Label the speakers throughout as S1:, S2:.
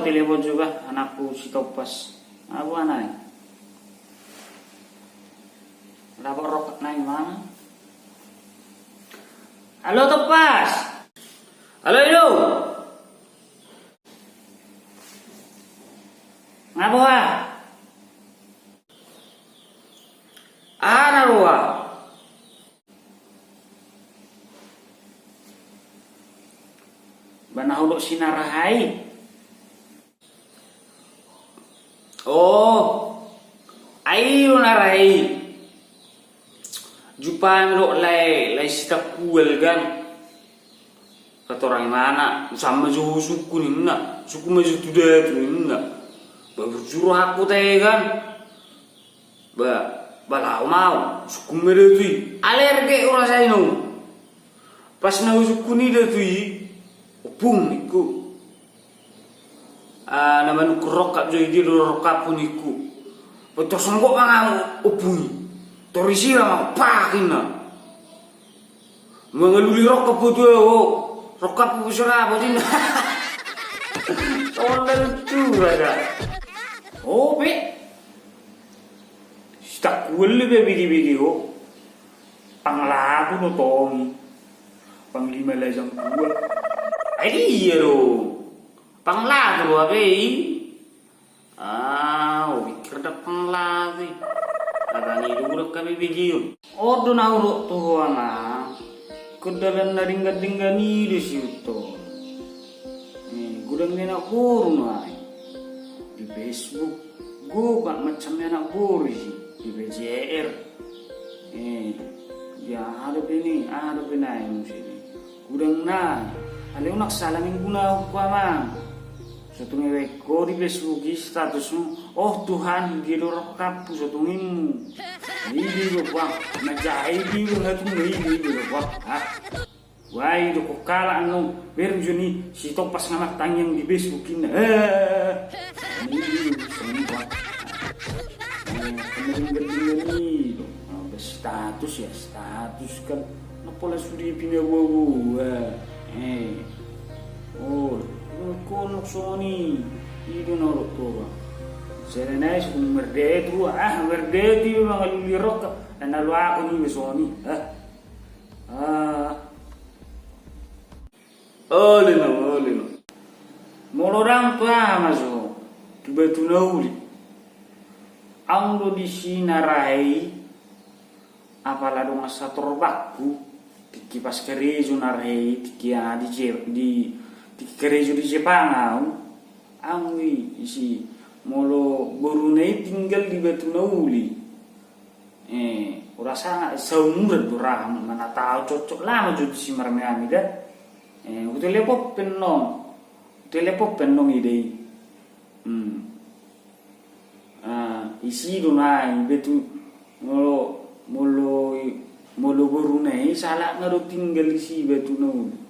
S1: telepon juga anakku si Topas. Apa anaknya? Dapat rokok naik mana? Halo Topas. Halo Ido. Ngapa ha? Ana ruwa. Bana huluk sinarahai. Oh. Ayo narai. Jumpa melok lai sita kuel kan. Kata orang mana sama suku suku ni nak. Suku maju tudah tu ni nak. Berjuru aku teh kan. Balau mau suku merah tu. Alergi orang saya no. Pas nau suku ni dah tu. Opung niku. Nama nuku rokap jadi dia rokap pun niku. Betul songgok bang opung. Torisi lah pakin na. Mengaluli rokap tu rokap tu serap tu. Soalnya lucu ada. Oh be. Tak kuali be video. Panglaku no tongi. Panglima lajang kuat. Iya lo. Panglaku lo be. Pikir dah panglaku. Agak ni dulu kami video. Ordo na urut tu ana. Kudalan na ringga ni di situ. Gudang ni nak burung ay. Di Facebook, gua macam ni nak burung di BJR. Ya ada bini ay musini. Gudang na. Aleo nak salamin guna upama. Satu ngeweko di Facebook statusmu, oh Tuhan dia rokap satuinmu. Ini lupa, najai dia hatu ini lupa. Wah itu kok kalah anu, berjuni si Topas ngamak tanyang di Facebook ini. Ini semua. Kemudian status ya status kan, napola suri pindah bawa. Oh. Konok Sony itu norok tuh. Serenais merdetu merdetu mangaluli roka dan lalu aku ni Sony. Oleh. Molorang pa maso. Tiba tu nauli. Ang di sinarai apalagi masa torbakku kipas kerejo narai tikia di kerejo di Jepang ang isi molo Brunei tinggal di Batu Nauli. Rasa seumur durang mana tahu cocok lama jadi si marmiami dah. Telepon penong ide. Isi dunai Batu molo Brunei salah ngaruh tinggal di si Batu Nauli.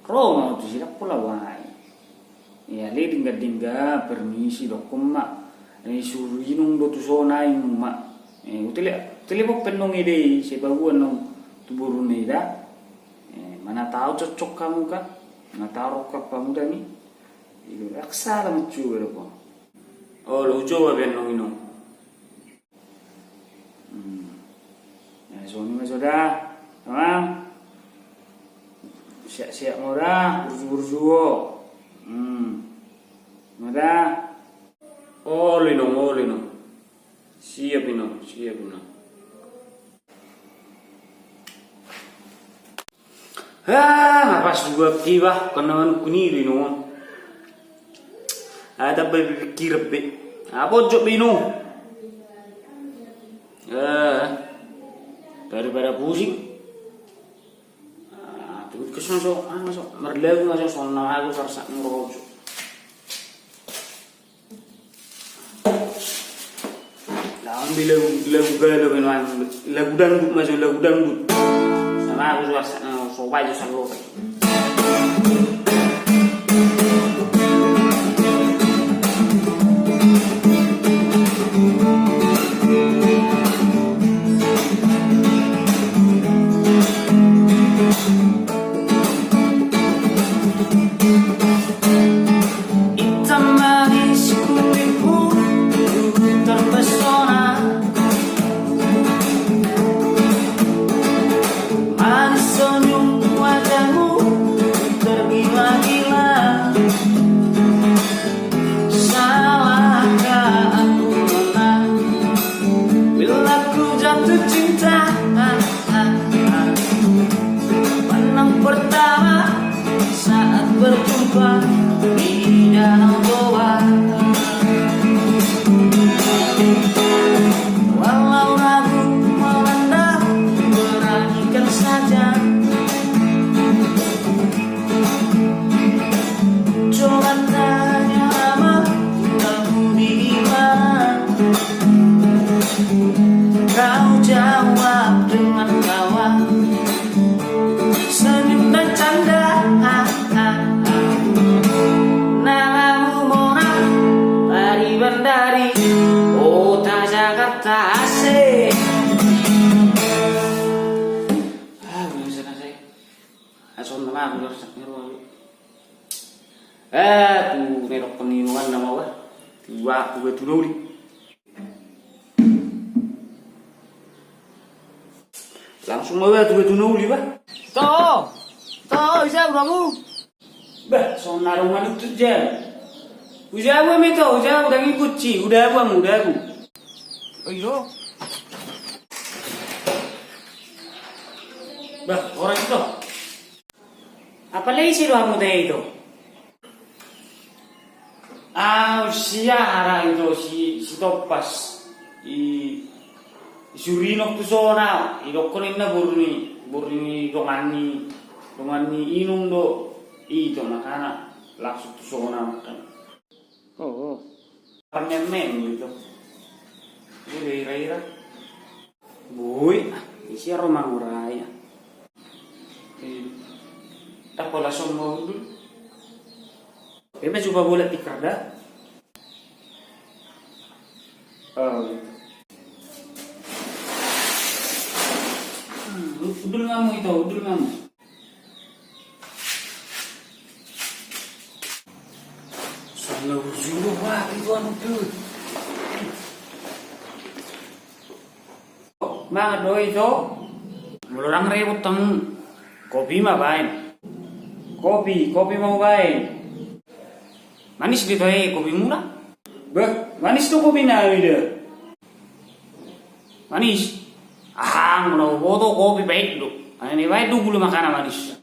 S1: Roma tu sila pula wai. Ya le dingga permisi dokum mak. Suruh inung do tu sona inung mak. Telepon penong ide sebaguan nong tuburu nida. Mana tahu cocok kamu kan? Mana tahu rokap kamu dah ni? Itu raksa lah mucu berapa. Oh lo coba penong inung. Ya Sony masuk dah. Tamam. Siap-siap murah, burju-burju. Murah. Lino. Siap ino. Ngapas juga kiba kenalan kuni lino. Ada berpikir be. Apa jok lino? Daripada pusing. Masuk merlew masuk sonna aku sarsak ngerojo. Lawan lagu dangdut masuk lagu dangdut. Sama aku sarsak sobai jo salo. tiba di danau Toba. Walau ragu melanda, beranikan saja. Coba tanya nama, tinggalmu di mana. Kau jawab dengan tawa, senyum dan canda. Namamu Mona, Tari Bandari, Kota Jakarta asik. Belum selesai. Asal nama aku harus ngeru. Tuh nerok peniruan nama gua. Dua aku dulu nih. Langsung bawa tuh dulu nih, Bah. Toh, bisa kamu? Bah, sonar rumah itu jam. Udah aku itu, udah ngikut sih, udah aku. Oh iya. Bah, orang itu. Apa lagi sih kamu teh itu? Siara itu si Topas. Surino tu sona, idokon na burni domani inum do itu makana langsung tu sona makan. Oh. Permen gitu. Ini ira-ira. Boy, isi aroma uraya. Tak pola sombong dulu. Bebe coba boleh tikar dah. Udul ngamu. Sana ujung wah itu anu tuh. Mang doi itu. Mulurang rewut temu. Kopi mah baik. Kopi mau baik. Manis gitu kopi murah. Manis tuh kopi na ide. Manis. Kalau bodoh kopi baik dulu. Ini baik dulu makanan manis.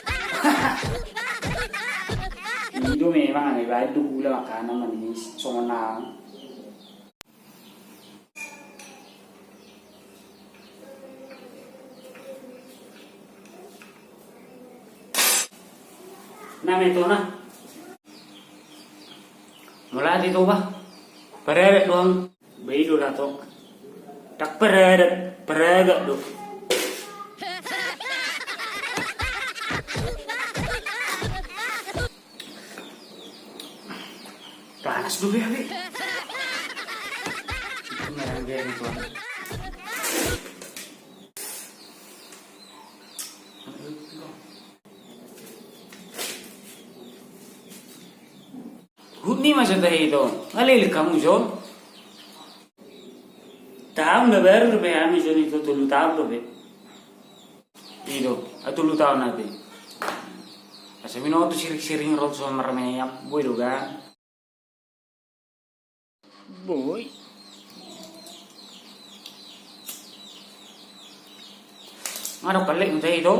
S1: Itu memang ini baik dulu makanan manis. Sonang. Nama itu nah. Mulai itu bah. Peredet doang. Baik dulu atau. Tak peredet dulu. Panas dulu ya, Bi. Itu merang dia itu. Huni masa teh itu. Ngalil kamu, Jon. Tahun dah baru rupiah Amazon itu 3 tahun lebih. Itu, 3 tahun nanti. Asal minum tu siring rot sama mermeyam, boy dogan. Boy. Mana pelik macam itu?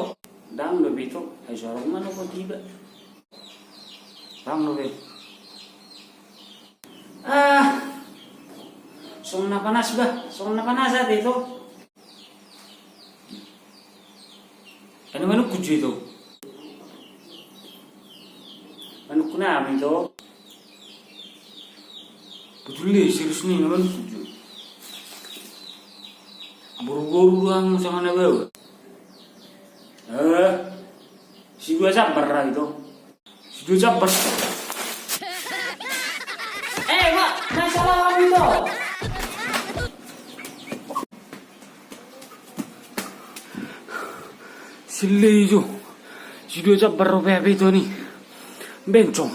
S1: Dang lebih itu, sorong mana kau tiba? Dang lebih. Song panas saat itu. Ano kuju itu? Ano kuna amin itu? Betul deh, serius nih naman kuju. Buru-buru lang sama nabaw. Si dua sabar itu. Si dua sabar. Mak, masalah kamu itu. Sila itu. Si dua sabar rupiah itu nih. Bencong.